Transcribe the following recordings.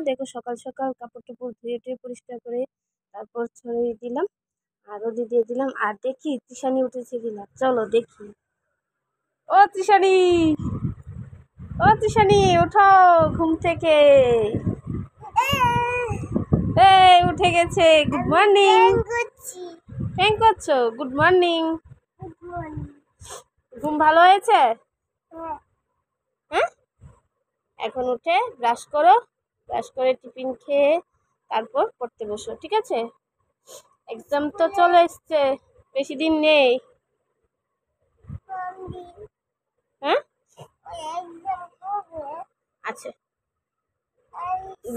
দেখো সকাল সকাল কাপড় টাপড় ধুয়ে টুয়ে পরিষ্কার করে তারপর ছড়িয়ে দিলাম আর রোদে দিয়ে দিলাম। আর দেখি তৃষানি উঠেছে কিনা, চলো দেখি। ও তৃষানি, ও তৃষানি ওঠো ঘুম থেকে। এই উঠে গেছে। Good morning. থ্যাংক করছো? Good morning. ঘুম ভালো হয়েছে? হ্যাঁ, এখন উঠে ব্রাশ করো, ব্রাশ করে টিফিন খেয়ে তারপর পড়তে বসো, ঠিক আছে? এক্সাম তো চলে এসছে, বেশি দিন নেই। হ্যাঁ আচ্ছা,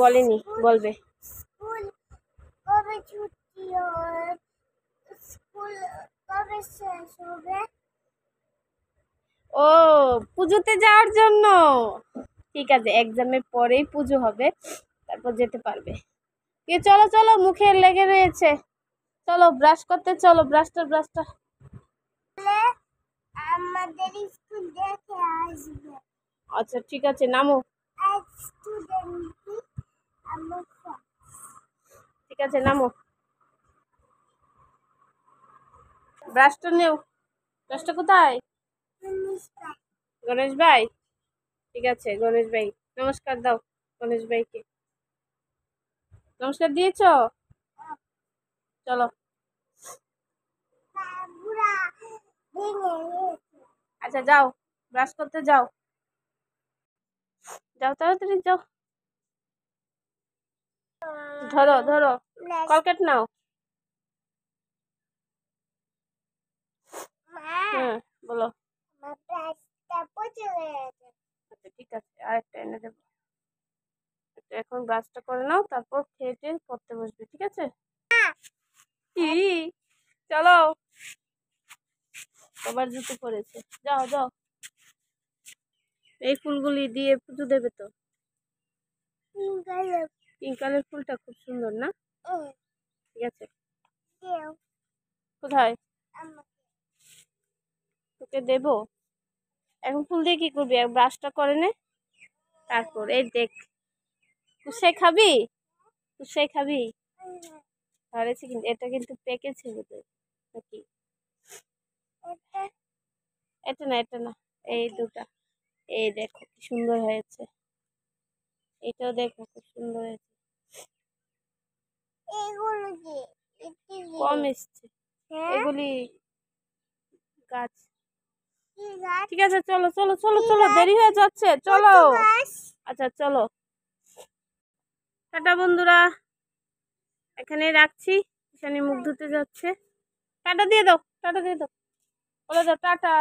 বলেনি, বলবে। স্কুল কবে ছুটি হবে? স্কুল কবে শেষ হবে? ও, পুজোতে যাওয়ার জন্য। ঠিক আছে, এক্সামের পরেই পুজো হবে, তারপর যেতে পারবে। চলো চলো, মুখে লেগে রয়েছে, চলো ব্রাশ করতে, চলো ব্রাশটা। আমাদের স্কুল দেখে আসবে। আচ্ছা ঠিক আছে, নামো। ঠিক আছে, নামো, ব্রাশটা নেও। ব্রাশটা কোথায়? গণেশ ভাই, ঠিক আছে গণেশ ভাই, নমস্কার দাও গণেশ ভাইকে। নমস্কার দিয়েছো? চলো। আচ্ছা যাও, ব্রাশ করতে যাও, যাও তাড়াতাড়ি যাও। ধরো ধরো, কলকেট নাও। হ্যাঁ বলো। আচ্ছা ঠিক আছে, আরেকটা এনে দেবো। এখন ব্রাশটা করে নাও, তারপর খেয়ে টেয়ে পড়তে বসবে, ঠিক আছে? কি, চলো। সবার জুতো পড়েছে, যাও যাও। এই ফুলগুলি দিয়ে পুজো দেবে তো? পিঙ্ক কালার ফুলটা খুব সুন্দর না? ঠিক আছে, কোথায় তোকে দেবো? এখন ফুল দিয়ে কি করবি? ব্রাশটা করে নে, তারপর এই দেখ। কুসাই খাবি? কুসাই খাবি? ধরেছি কিন্তু, এটা কিন্তু পেকেছে বোধহয়, নাকি? এটা না, এটা না, এই দুটা। এই দেখো কি সুন্দর হয়েছে, এটাও দেখো খুব সুন্দর হয়েছে। কম এসছে এগুলি গাছ। ঠিক আছে, চলো চলো চলো চলো, দেরি হয়ে যাচ্ছে, চলো। আচ্ছা চলো, টাটা বন্ধুরা, এখানে রাখছি। এখানে মুখ ধুতে যাচ্ছে। টাটা দিয়ে দাও, টাটা দিয়ে দাও, বলে দাও টাটা।